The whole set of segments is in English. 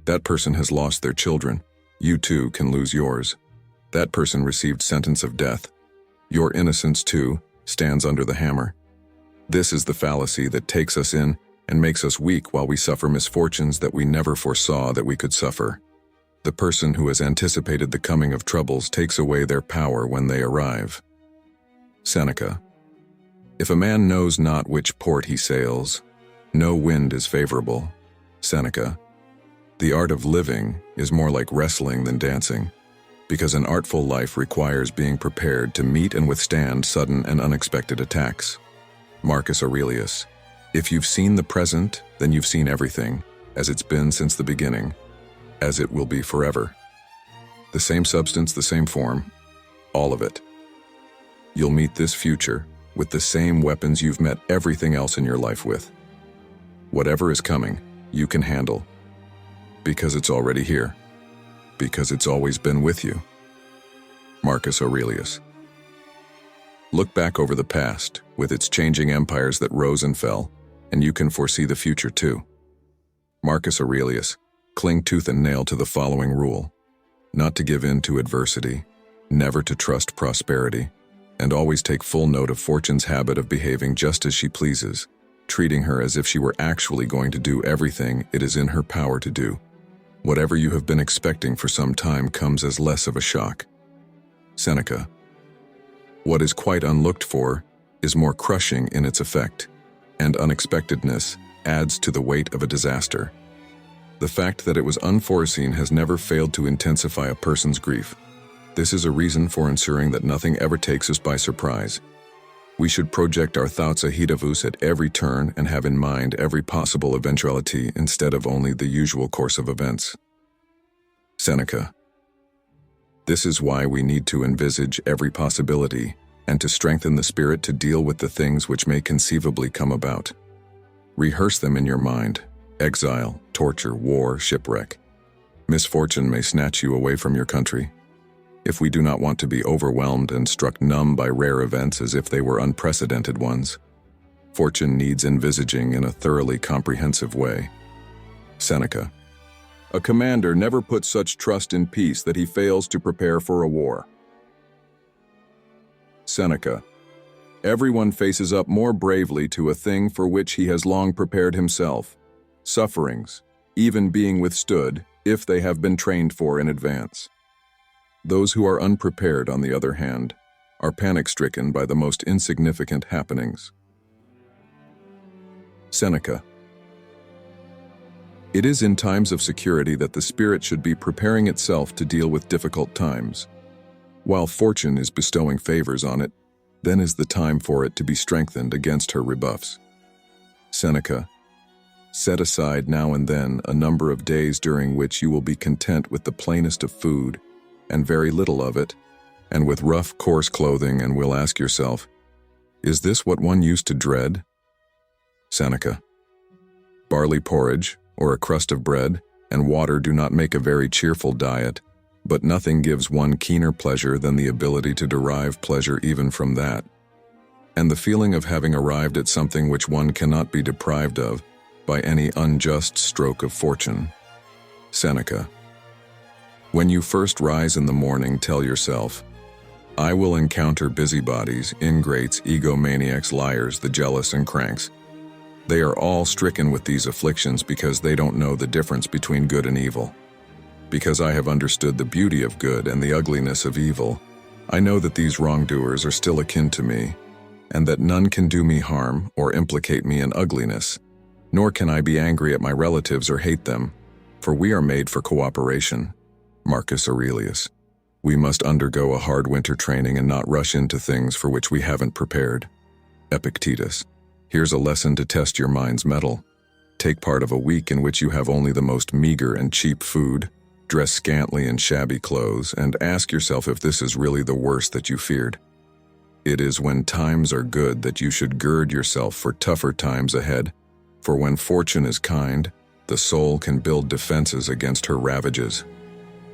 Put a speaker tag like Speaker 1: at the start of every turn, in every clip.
Speaker 1: That person has lost their children. You too can lose yours. That person received sentence of death. Your innocence too stands under the hammer. This is the fallacy that takes us in and makes us weak while we suffer misfortunes that we never foresaw that we could suffer. The person who has anticipated the coming of troubles takes away their power when they arrive. Seneca. If a man knows not which port he sails, no wind is favorable. Seneca. The art of living is more like wrestling than dancing, because an artful life requires being prepared to meet and withstand sudden and unexpected attacks. Marcus Aurelius. If you've seen the present, then you've seen everything, as it's been since the beginning, as it will be forever. The same substance, the same form, all of it. You'll meet this future with the same weapons you've met everything else in your life with. Whatever is coming, you can handle, because it's already here, because it's always been with you. Marcus Aurelius. Look back over the past, with its changing empires that rose and fell, and you can foresee the future too. Marcus Aurelius. Cling tooth and nail to the following rule: not to give in to adversity, never to trust prosperity, and always take full note of fortune's habit of behaving just as she pleases, treating her as if she were actually going to do everything it is in her power to do. Whatever you have been expecting for some time comes as less of a shock. Seneca. What is quite unlooked for is more crushing in its effect, and unexpectedness adds to the weight of a disaster. The fact that it was unforeseen has never failed to intensify a person's grief. This is a reason for ensuring that nothing ever takes us by surprise. We should project our thoughts ahead of us at every turn and have in mind every possible eventuality instead of only the usual course of events. Seneca. This is why we need to envisage every possibility and to strengthen the spirit to deal with the things which may conceivably come about. Rehearse them in your mind. Exile, torture, war, shipwreck. Misfortune may snatch you away from your country. If we do not want to be overwhelmed and struck numb by rare events as if they were unprecedented ones, fortune needs envisaging in a thoroughly comprehensive way. Seneca. A commander never puts such trust in peace that he fails to prepare for a war. Seneca. Everyone faces up more bravely to a thing for which he has long prepared himself. Sufferings, even being withstood, if they have been trained for in advance. Those who are unprepared, on the other hand, are panic-stricken by the most insignificant happenings. Seneca. It is in times of security that the spirit should be preparing itself to deal with difficult times. While fortune is bestowing favors on it, then is the time for it to be strengthened against her rebuffs. Seneca. Set aside now and then a number of days during which you will be content with the plainest of food, and very little of it, and with rough, coarse clothing, and will ask yourself, is this what one used to dread? Seneca. Barley porridge, or a crust of bread, and water do not make a very cheerful diet, but nothing gives one keener pleasure than the ability to derive pleasure even from that, and the feeling of having arrived at something which one cannot be deprived of by any unjust stroke of fortune. Seneca. When you first rise in the morning, tell yourself, I will encounter busybodies, ingrates, egomaniacs, liars, the jealous, and cranks. They are all stricken with these afflictions because they don't know the difference between good and evil. Because I have understood the beauty of good and the ugliness of evil, I know that these wrongdoers are still akin to me, and that none can do me harm or implicate me in ugliness, nor can I be angry at my relatives or hate them, for we are made for cooperation. Marcus Aurelius. We must undergo a hard winter training and not rush into things for which we haven't prepared. Epictetus. Here's a lesson to test your mind's mettle. Take part of a week in which you have only the most meager and cheap food, dress scantily in shabby clothes, and ask yourself if this is really the worst that you feared. It is when times are good that you should gird yourself for tougher times ahead, for when fortune is kind, the soul can build defenses against her ravages.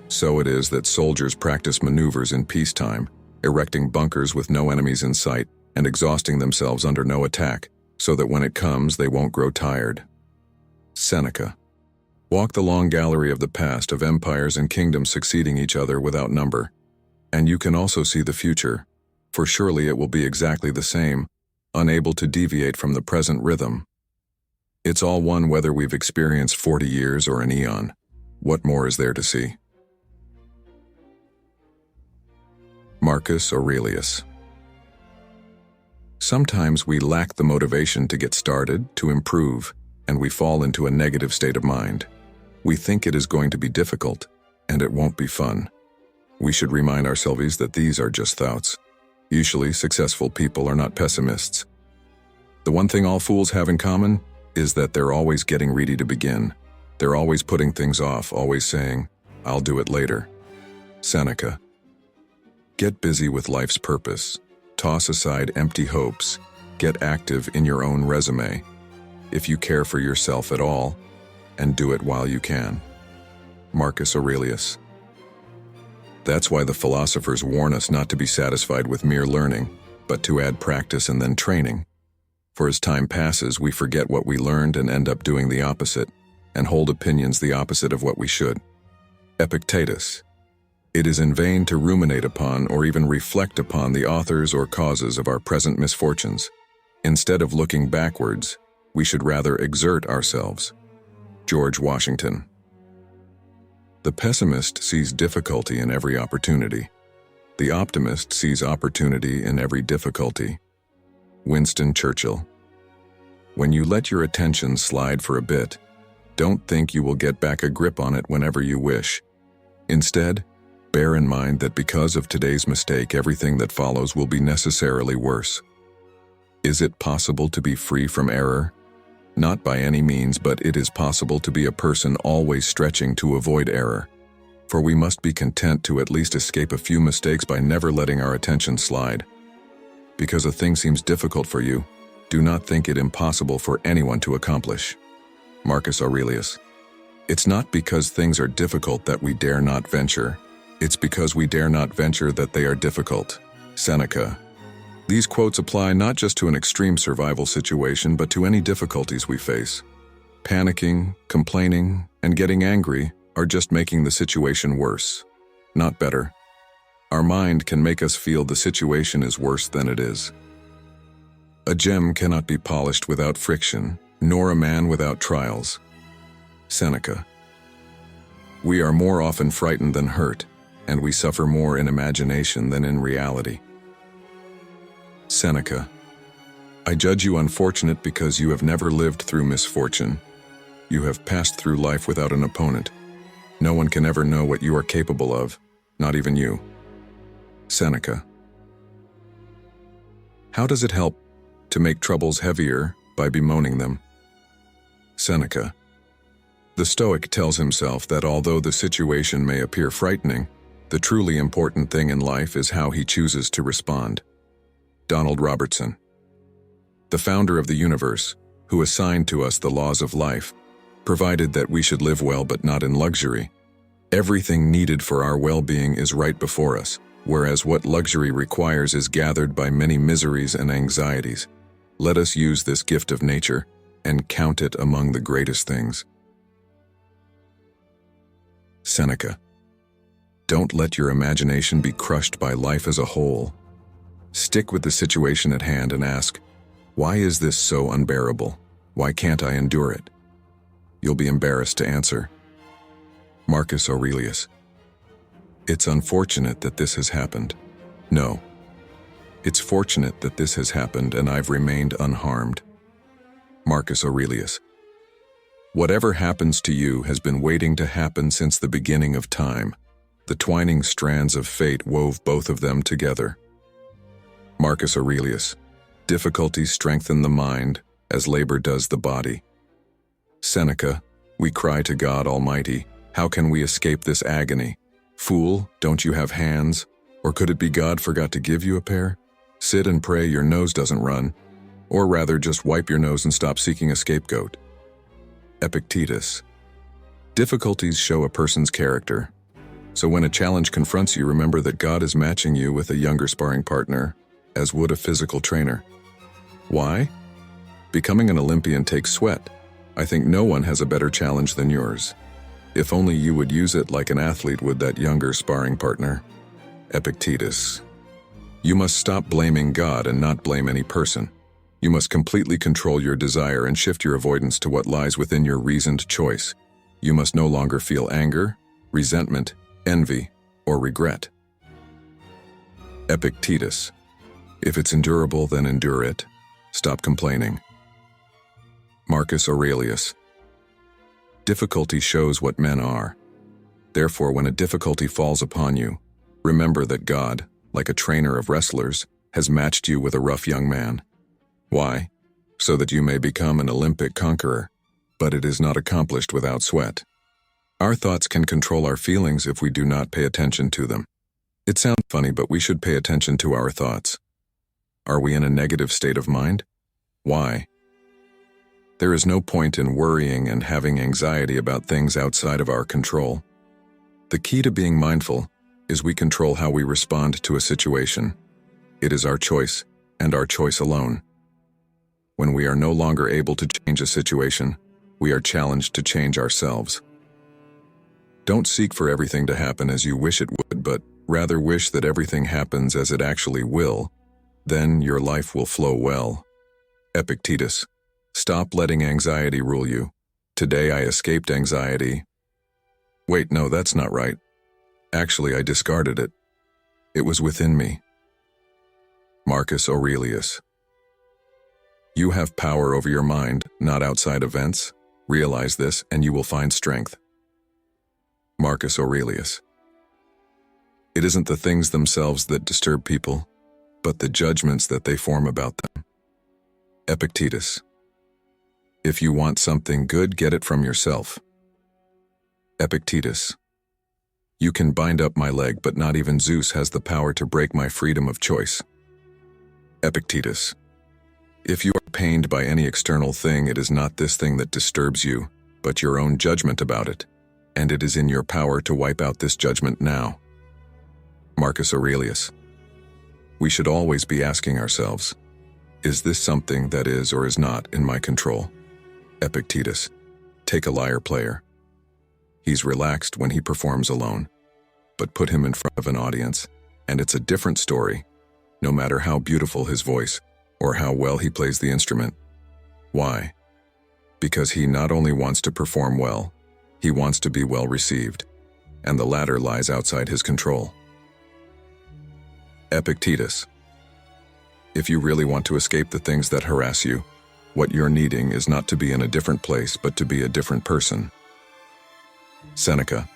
Speaker 1: So it is that soldiers practice maneuvers in peacetime, erecting bunkers with no enemies in sight and exhausting themselves under no attack, so that when it comes they won't grow tired. Seneca. Walk the long gallery of the past of empires and kingdoms succeeding each other without number. And you can also see the future, for surely it will be exactly the same, unable to deviate from the present rhythm. It's all one whether we've experienced 40 years or an eon. What more is there to see? Marcus Aurelius. Sometimes we lack the motivation to get started, to improve, and we fall into a negative state of mind. We think it is going to be difficult, and it won't be fun. We should remind ourselves that these are just thoughts. Usually, successful people are not pessimists. The one thing all fools have in common is that they're always getting ready to begin. They're always putting things off, always saying, "I'll do it later." Seneca. Get busy with life's purpose. Toss aside empty hopes. Get active in your own resume, if you care for yourself at all, and do it while you can. Marcus Aurelius. That's why the philosophers warn us not to be satisfied with mere learning, but to add practice and then training. For as time passes, we forget what we learned and end up doing the opposite, and hold opinions the opposite of what we should. Epictetus. It is in vain to ruminate upon or even reflect upon the authors or causes of our present misfortunes. Instead of looking backwards, we should rather exert ourselves. George Washington. The pessimist sees difficulty in every opportunity. The optimist sees opportunity in every difficulty. Winston Churchill. When you let your attention slide for a bit, don't think you will get back a grip on it whenever you wish. Instead, bear in mind that because of today's mistake, everything that follows will be necessarily worse. Is it possible to be free from error? Not by any means, but it is possible to be a person always stretching to avoid error. For we must be content to at least escape a few mistakes by never letting our attention slide. Because a thing seems difficult for you, do not think it impossible for anyone to accomplish. Marcus Aurelius. It's not because things are difficult that we dare not venture. It's because we dare not venture that they are difficult. Seneca. These quotes apply not just to an extreme survival situation, but to any difficulties we face. Panicking, complaining, and getting angry are just making the situation worse, not better. Our mind can make us feel the situation is worse than it is. A gem cannot be polished without friction, nor a man without trials. Seneca. We are more often frightened than hurt, and we suffer more in imagination than in reality. Seneca. I judge you unfortunate because you have never lived through misfortune. You have passed through life without an opponent. No one can ever know what you are capable of, not even you. Seneca. How does it help to make troubles heavier by bemoaning them? Seneca. The Stoic tells himself that although the situation may appear frightening, the truly important thing in life is how he chooses to respond. Donald Robertson. The founder of the universe, who assigned to us the laws of life, provided that we should live well but not in luxury. Everything needed for our well-being is right before us, whereas what luxury requires is gathered by many miseries and anxieties. Let us use this gift of nature and count it among the greatest things. Seneca. Don't let your imagination be crushed by life as a whole. Stick with the situation at hand and ask, why is this so unbearable? Why can't I endure it? You'll be embarrassed to answer. Marcus Aurelius. It's unfortunate that this has happened. No. It's fortunate that this has happened and I've remained unharmed. Marcus Aurelius. Whatever happens to you has been waiting to happen since the beginning of time. The twining strands of fate wove both of them together. Marcus Aurelius. Difficulties strengthen the mind, as labor does the body. Seneca. We cry to God Almighty, how can we escape this agony? Fool, don't you have hands? Or could it be God forgot to give you a pair? Sit and pray your nose doesn't run. Or rather, just wipe your nose and stop seeking a scapegoat. Epictetus. Difficulties show a person's character. So when a challenge confronts you, remember that God is matching you with a younger sparring partner, as would a physical trainer. Why? Becoming an Olympian takes sweat. I think no one has a better challenge than yours. If only you would use it like an athlete would that younger sparring partner. Epictetus. You must stop blaming God and not blame any person. You must completely control your desire and shift your avoidance to what lies within your reasoned choice. You must no longer feel anger, resentment, envy, or regret. Epictetus. If it's endurable, then endure it. Stop complaining. Marcus Aurelius. Difficulty shows what men are. Therefore, when a difficulty falls upon you, remember that God, like a trainer of wrestlers, has matched you with a rough young man. Why? So that you may become an Olympic conqueror, but it is not accomplished without sweat. Our thoughts can control our feelings if we do not pay attention to them. It sounds funny, but we should pay attention to our thoughts. Are we in a negative state of mind? Why? There is no point in worrying and having anxiety about things outside of our control. The key to being mindful is we control how we respond to a situation. It is our choice, and our choice alone. When we are no longer able to change a situation, we are challenged to change ourselves. Don't seek for everything to happen as you wish it would, but rather wish that everything happens as it actually will. Then your life will flow well. Epictetus. Stop letting anxiety rule you. Today I escaped anxiety. Wait, no, that's not right. Actually, I discarded it. It was within me. Marcus Aurelius. You have power over your mind, not outside events. Realize this, and you will find strength. Marcus Aurelius. It isn't the things themselves that disturb people, but the judgments that they form about them. Epictetus. If you want something good, get it from yourself. Epictetus. You can bind up my leg, but not even Zeus has the power to break my freedom of choice. Epictetus. If you are pained by any external thing, it is not this thing that disturbs you, but your own judgment about it, and it is in your power to wipe out this judgment now. Marcus Aurelius. We should always be asking ourselves, is this something that is or is not in my control? Epictetus. Take a lyre player. He's relaxed when he performs alone, but put him in front of an audience, and it's a different story, no matter how beautiful his voice or how well he plays the instrument. Why? Because he not only wants to perform well, he wants to be well received, and the latter lies outside his control. Epictetus. If you really want to escape the things that harass you, what you're needing is not to be in a different place, but to be a different person. Seneca.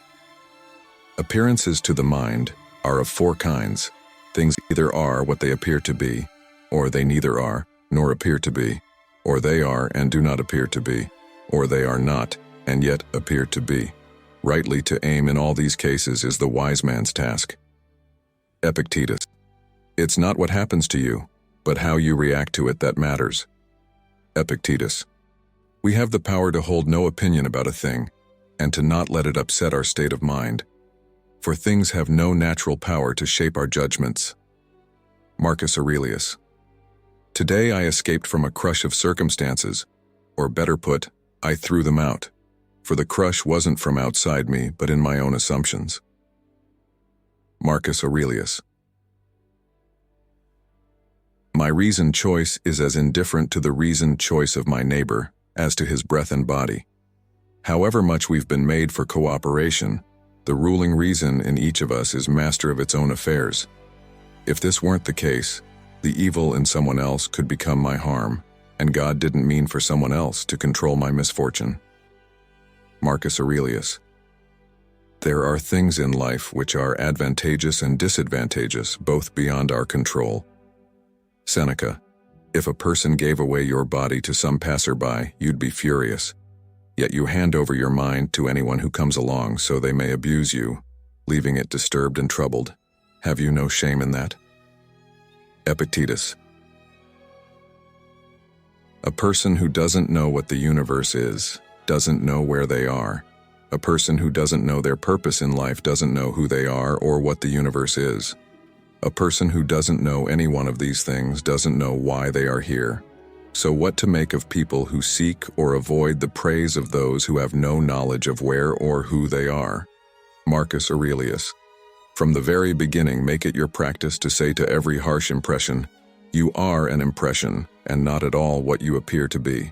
Speaker 1: Appearances to the mind are of four kinds. Things either are what they appear to be, or they neither are, nor appear to be, or they are and do not appear to be, or they are not, and yet appear to be. Rightly to aim in all these cases is the wise man's task. Epictetus. It's not what happens to you, but how you react to it that matters. Epictetus. We have the power to hold no opinion about a thing, and to not let it upset our state of mind, for things have no natural power to shape our judgments. Marcus Aurelius. Today I escaped from a crush of circumstances, or better put, I threw them out, for the crush wasn't from outside me, but in my own assumptions. Marcus Aurelius. My reasoned choice is as indifferent to the reasoned choice of my neighbor as to his breath and body. However much we've been made for cooperation, the ruling reason in each of us is master of its own affairs. If this weren't the case, the evil in someone else could become my harm, and God didn't mean for someone else to control my misfortune. Marcus Aurelius. There are things in life which are advantageous and disadvantageous, both beyond our control. Seneca. If a person gave away your body to some passerby, you'd be furious. Yet you hand over your mind to anyone who comes along so they may abuse you, leaving it disturbed and troubled. Have you no shame in that? Epictetus. A person who doesn't know what the universe is, doesn't know where they are. A person who doesn't know their purpose in life doesn't know who they are or what the universe is. A person who doesn't know any one of these things doesn't know why they are here. So what to make of people who seek or avoid the praise of those who have no knowledge of where or who they are? Marcus Aurelius. From the very beginning, make it your practice to say to every harsh impression, "You are an impression, and not at all what you appear to be."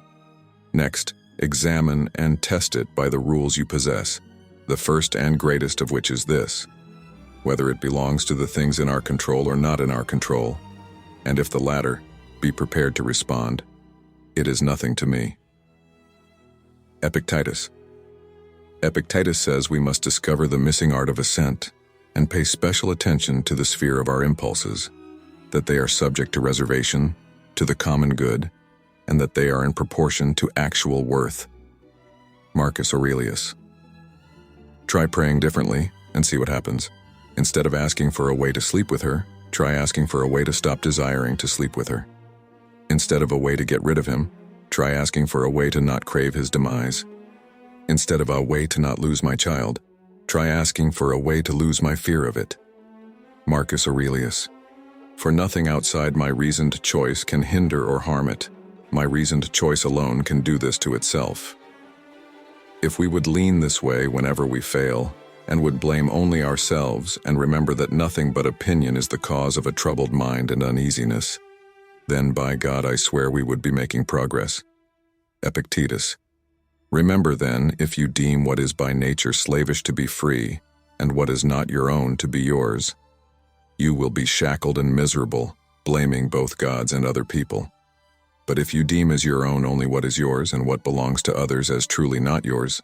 Speaker 1: Next, examine and test it by the rules you possess, the first and greatest of which is this: whether it belongs to the things in our control or not in our control, and if the latter, be prepared to respond, "It is nothing to me." Epictetus. Epictetus says we must discover the missing art of assent and pay special attention to the sphere of our impulses, that they are subject to reservation, to the common good, and that they are in proportion to actual worth. Marcus Aurelius. Try praying differently and see what happens. Instead of asking for a way to sleep with her, try asking for a way to stop desiring to sleep with her. Instead of a way to get rid of him, try asking for a way to not crave his demise. Instead of a way to not lose my child, try asking for a way to lose my fear of it. Marcus Aurelius. For nothing outside my reasoned choice can hinder or harm it. My reasoned choice alone can do this to itself. If we would lean this way whenever we fail, and would blame only ourselves and remember that nothing but opinion is the cause of a troubled mind and uneasiness, then by God I swear we would be making progress. Epictetus. Remember then, if you deem what is by nature slavish to be free, and what is not your own to be yours, you will be shackled and miserable, blaming both gods and other people. But if you deem as your own only what is yours and what belongs to others as truly not yours,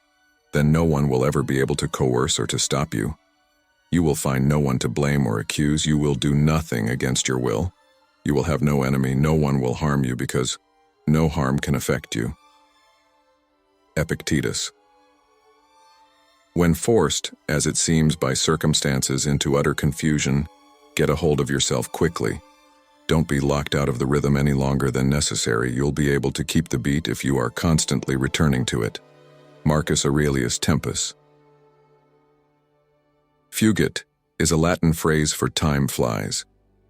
Speaker 1: then no one will ever be able to coerce or to stop you. You will find no one to blame or accuse. You will do nothing against your will. You will have no enemy. No one will harm you because no harm can affect you. Epictetus. When forced, as it seems by circumstances, into utter confusion, get a hold of yourself quickly. Don't be locked out of the rhythm any longer than necessary. You'll be able to keep the beat if you are constantly returning to it. Marcus Aurelius Tempus. Fugit is a Latin phrase for time flies.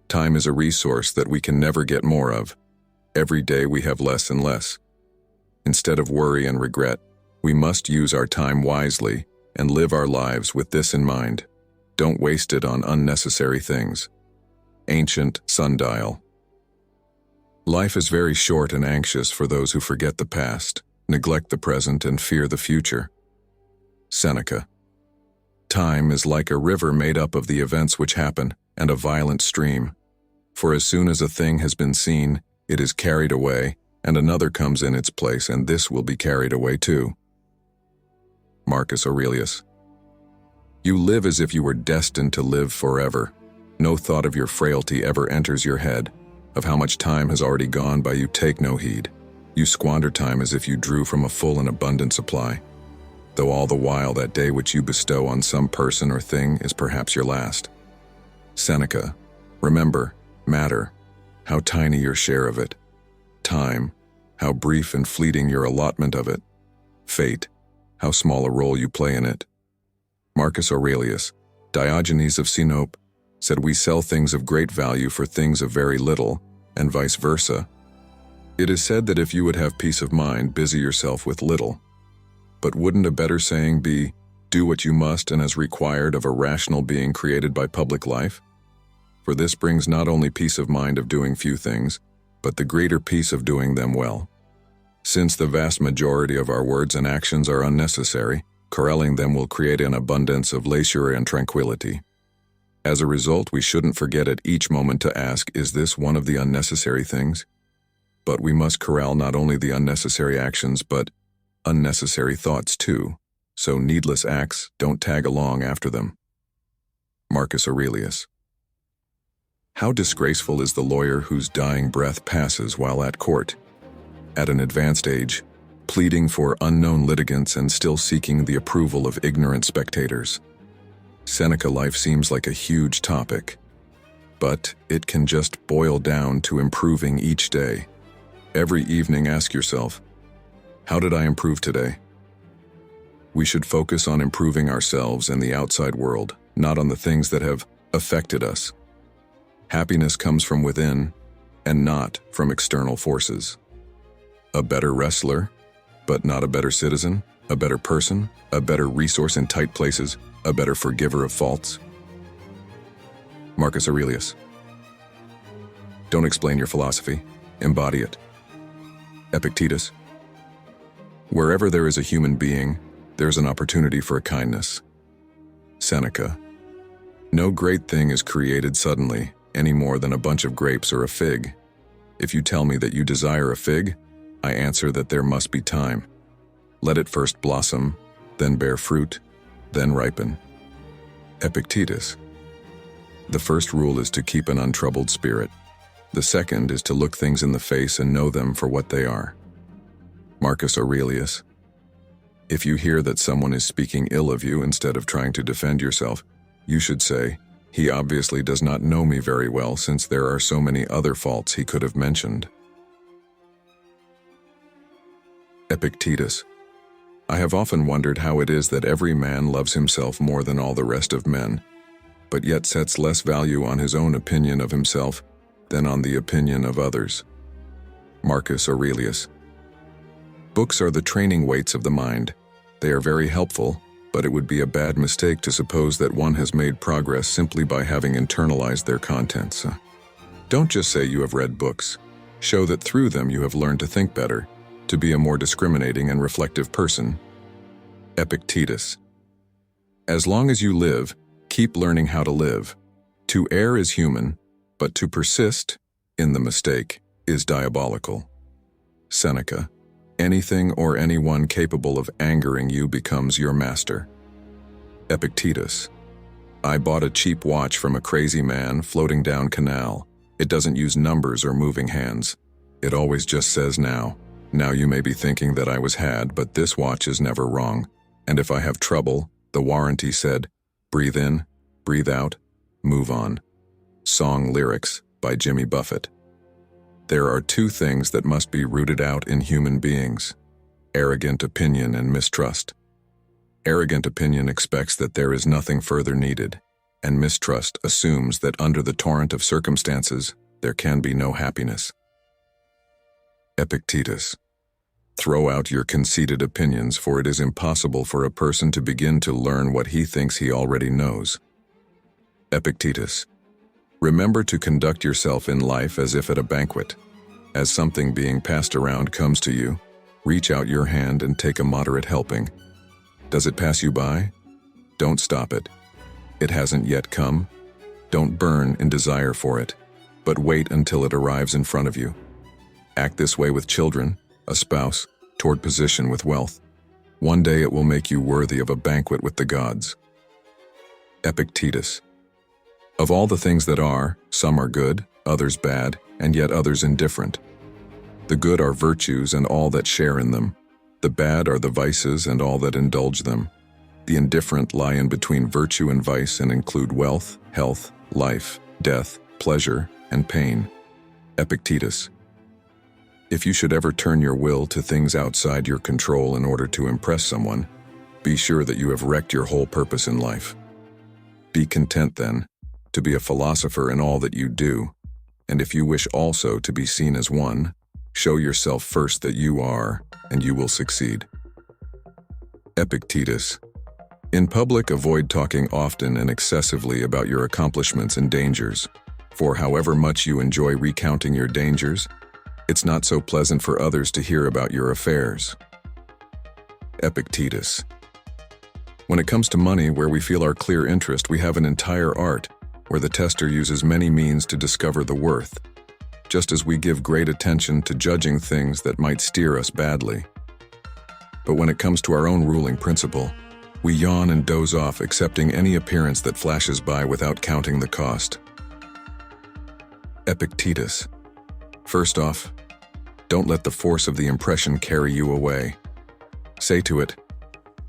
Speaker 1: Time is a resource that we can never get more of. Every day we have less and less. Instead of worry and regret, we must use our time wisely and live our lives with this in mind. Don't waste it on unnecessary things. Ancient Sundial. Life is very short and anxious for those who forget the past, neglect the present, and fear the future. Seneca. Time is like a river made up of the events which happen, and a violent stream. For as soon as a thing has been seen, it is carried away, and another comes in its place, and this will be carried away too. Marcus Aurelius. You live as if you were destined to live forever. No thought of your frailty ever enters your head. Of how much time has already gone by, you take no heed. You squander time as if you drew from a full and abundant supply, though all the while that day which you bestow on some person or thing is perhaps your last. Seneca. Remember, matter, how tiny your share of it. Time, how brief and fleeting your allotment of it. Fate, how small a role you play in it. Marcus Aurelius. Diogenes of Sinope said we sell things of great value for things of very little, and vice versa. It is said that if you would have peace of mind, busy yourself with little. But wouldn't a better saying be, do what you must and as required of a rational being created by public life? For this brings not only peace of mind of doing few things, but the greater peace of doing them well. Since the vast majority of our words and actions are unnecessary, corralling them will create an abundance of leisure and tranquility. As a result, we shouldn't forget at each moment to ask, is this one of the unnecessary things? But we must corral not only the unnecessary actions, but unnecessary thoughts too, so needless acts don't tag along after them. Marcus Aurelius. How disgraceful is the lawyer whose dying breath passes while at court, at an advanced age, pleading for unknown litigants and still seeking the approval of ignorant spectators. Seneca life seems like a huge topic, but it can just boil down to improving each day. Every evening ask yourself, how did I improve today? We should focus on improving ourselves and the outside world, not on the things that have affected us. Happiness comes from within and not from external forces. A better wrestler, but not a better citizen? A better person? A better resource in tight places? A better forgiver of faults? Marcus Aurelius. Don't explain your philosophy, embody it. Epictetus. Wherever there is a human being, there's an opportunity for a kindness. Seneca. No great thing is created suddenly, any more than a bunch of grapes or a fig. If you tell me that you desire a fig, I answer that there must be time. Let it first blossom, then bear fruit, then ripen. Epictetus. The first rule is to keep an untroubled spirit. The second is to look things in the face and know them for what they are. Marcus Aurelius. If you hear that someone is speaking ill of you instead of trying to defend yourself, you should say, "He obviously does not know me very well since there are so many other faults he could have mentioned." Epictetus. I have often wondered how it is that every man loves himself more than all the rest of men, but yet sets less value on his own opinion of himself than on the opinion of others. Marcus Aurelius. Books are the training weights of the mind. They are very helpful, but it would be a bad mistake to suppose that one has made progress simply by having internalized their contents. Don't just say you have read books. Show that through them you have learned to think better, to be a more discriminating and reflective person. Epictetus. As long as you live, keep learning how to live. To err is human, but to persist in the mistake is diabolical. Seneca. Anything or anyone capable of angering you becomes your master. Epictetus. I bought a cheap watch from a crazy man floating down canal. It doesn't use numbers or moving hands. It always just says now. Now you may be thinking that I was had, but this watch is never wrong. And if I have trouble, the warranty said, breathe in, breathe out, move on. Song lyrics by Jimmy Buffett. There are two things that must be rooted out in human beings: arrogant opinion and mistrust. Arrogant opinion expects that there is nothing further needed, and mistrust assumes that under the torrent of circumstances, there can be no happiness. Epictetus. Throw out your conceited opinions, for it is impossible for a person to begin to learn what he thinks he already knows. Epictetus. Remember to conduct yourself in life as if at a banquet. As something being passed around comes to you, reach out your hand and take a moderate helping. Does it pass you by? Don't stop it. It hasn't yet come? Don't burn in desire for it, but wait until it arrives in front of you. Act this way with children, a spouse, toward position with wealth. One day it will make you worthy of a banquet with the gods. Epictetus. Of all the things that are, some are good, others bad, and yet others indifferent. The good are virtues and all that share in them. The bad are the vices and all that indulge them. The indifferent lie in between virtue and vice and include wealth, health, life, death, pleasure, and pain. Epictetus. If you should ever turn your will to things outside your control in order to impress someone, be sure that you have wrecked your whole purpose in life. Be content, then, to be a philosopher in all that you do, and if you wish also to be seen as one, show yourself first that you are, and you will succeed. Epictetus. In public, avoid talking often and excessively about your accomplishments and dangers, for however much you enjoy recounting your dangers, it's not so pleasant for others to hear about your affairs. Epictetus. When it comes to money, where we feel our clear interest, we have an entire art, where the tester uses many means to discover the worth, just as we give great attention to judging things that might steer us badly. But when it comes to our own ruling principle, we yawn and doze off, accepting any appearance that flashes by without counting the cost. Epictetus. First off, don't let the force of the impression carry you away. Say to it,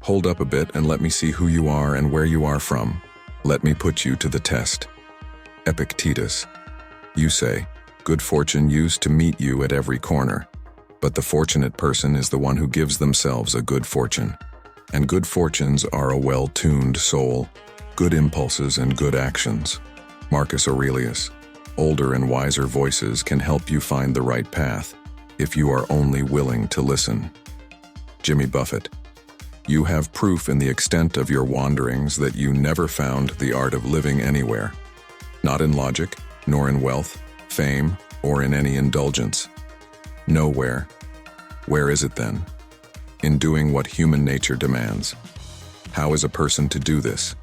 Speaker 1: hold up a bit and let me see who you are and where you are from. Let me put you to the test. Epictetus. You say, good fortune used to meet you at every corner, but the fortunate person is the one who gives themselves a good fortune. And good fortunes are a well-tuned soul, good impulses and good actions. Marcus Aurelius. Older and wiser voices can help you find the right path. if you are only willing to listen. Jimmy Buffett. You have proof in the extent of your wanderings that you never found the art of living anywhere, not in logic, nor in wealth, fame, or in any indulgence. Nowhere. Where is it then? In doing what human nature demands. How is a person to do this?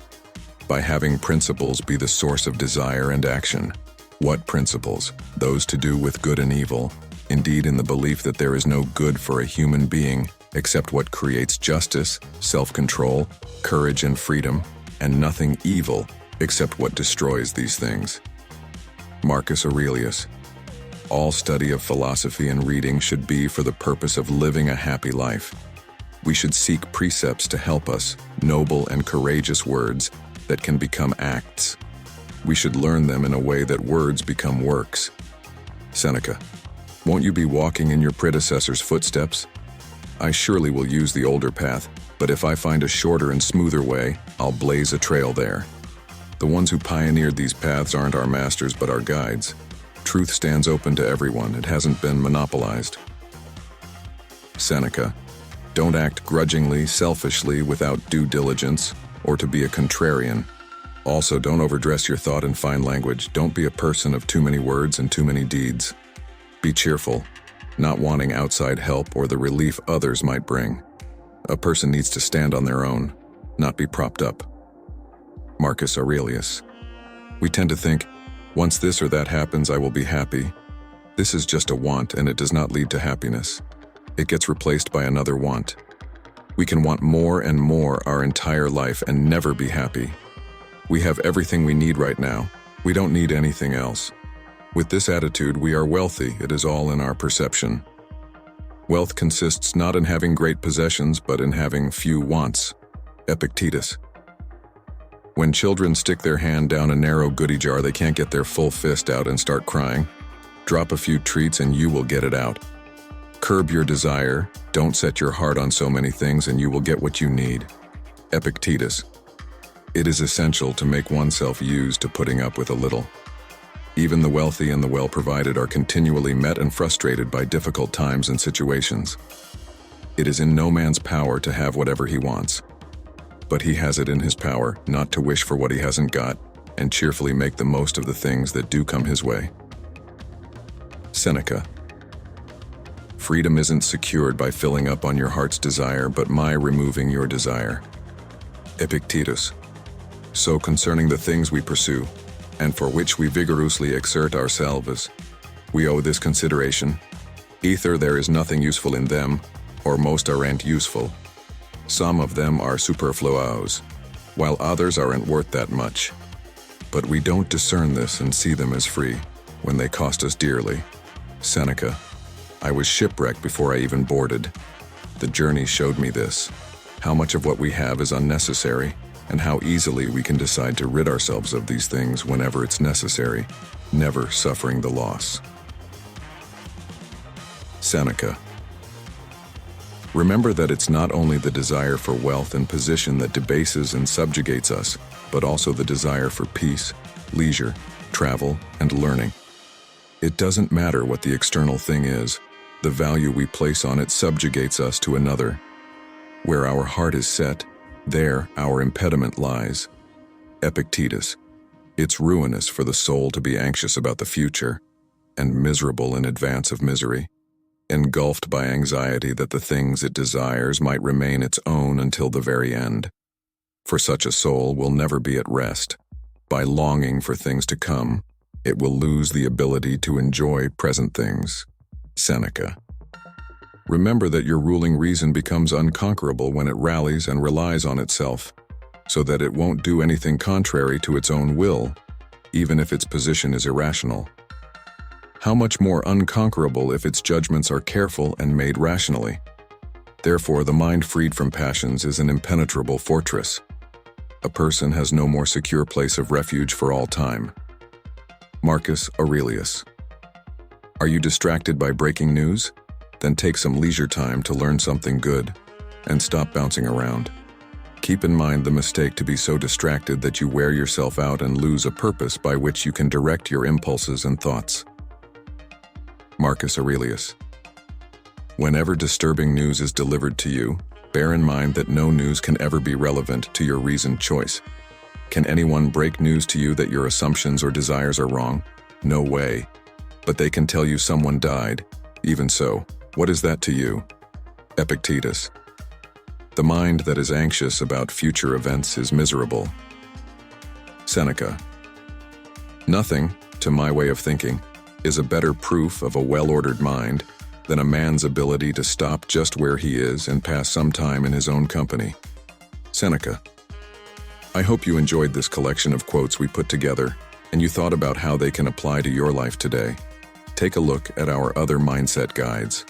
Speaker 1: By having principles be the source of desire and action. What principles? Those to do with good and evil, indeed in the belief that there is no good for a human being except what creates justice, self-control, courage and freedom, and nothing evil except what destroys these things. Marcus Aurelius. All study of philosophy and reading should be for the purpose of living a happy life. We should seek precepts to help us, noble and courageous words that can become acts. We should learn them in a way that words become works. Seneca. Won't you be walking in your predecessor's footsteps? I surely will use the older path, but if I find a shorter and smoother way, I'll blaze a trail there. The ones who pioneered these paths aren't our masters but our guides. Truth stands open to everyone, it hasn't been monopolized. Seneca. Don't act grudgingly, selfishly, without due diligence, or to be a contrarian. Also, don't overdress your thought in fine language. Don't be a person of too many words and too many deeds. Be cheerful, not wanting outside help or the relief others might bring. A person needs to stand on their own, not be propped up. Marcus Aurelius. We tend to think, once this or that happens, I will be happy. This is just a want, and it does not lead to happiness. It gets replaced by another want. We can want more and more our entire life and never be happy. We have everything we need right now. We don't need anything else. With this attitude, we are wealthy. It is all in our perception. Wealth consists not in having great possessions, but in having few wants. Epictetus. When children stick their hand down a narrow goodie jar, they can't get their full fist out and start crying. Drop a few treats and you will get it out. Curb your desire, don't set your heart on so many things, and you will get what you need. Epictetus. It is essential to make oneself used to putting up with a little. Even the wealthy and the well-provided are continually met and frustrated by difficult times and situations. It is in no man's power to have whatever he wants. But he has it in his power not to wish for what he hasn't got and cheerfully make the most of the things that do come his way. Seneca. Freedom isn't secured by filling up on your heart's desire, but by removing your desire. Epictetus. So concerning the things we pursue, and for which we vigorously exert ourselves, we owe this consideration. Either there is nothing useful in them, or most aren't useful. Some of them are superfluous, while others aren't worth that much. But we don't discern this and see them as free, when they cost us dearly. Seneca. I was shipwrecked before I even boarded. The journey showed me this, how much of what we have is unnecessary, and how easily we can decide to rid ourselves of these things whenever it's necessary, never suffering the loss. Seneca. Remember that it's not only the desire for wealth and position that debases and subjugates us, but also the desire for peace, leisure, travel, and learning. It doesn't matter what the external thing is, the value we place on it subjugates us to another. Where our heart is set, there our impediment lies. Epictetus. It's ruinous for the soul to be anxious about the future, and miserable in advance of misery, engulfed by anxiety that the things it desires might remain its own until the very end. For such a soul will never be at rest. By longing for things to come, it will lose the ability to enjoy present things. Seneca. Remember that your ruling reason becomes unconquerable when it rallies and relies on itself, so that it won't do anything contrary to its own will, even if its position is irrational. How much more unconquerable if its judgments are careful and made rationally. Therefore, the mind freed from passions is an impenetrable fortress. A person has no more secure place of refuge for all time. Marcus Aurelius. Are you distracted by breaking news? Then take some leisure time to learn something good, and stop bouncing around. Keep in mind the mistake to be so distracted that you wear yourself out and lose a purpose by which you can direct your impulses and thoughts. Marcus Aurelius. Whenever disturbing news is delivered to you, bear in mind that no news can ever be relevant to your reasoned choice. Can anyone break news to you that your assumptions or desires are wrong? No way. But they can tell you someone died. Even so, what is that to you? Epictetus. The mind that is anxious about future events is miserable. Seneca. Nothing, to my way of thinking, is a better proof of a well-ordered mind than a man's ability to stop just where he is and pass some time in his own company. Seneca. I hope you enjoyed this collection of quotes we put together and you thought about how they can apply to your life today. Take a look at our other mindset guides.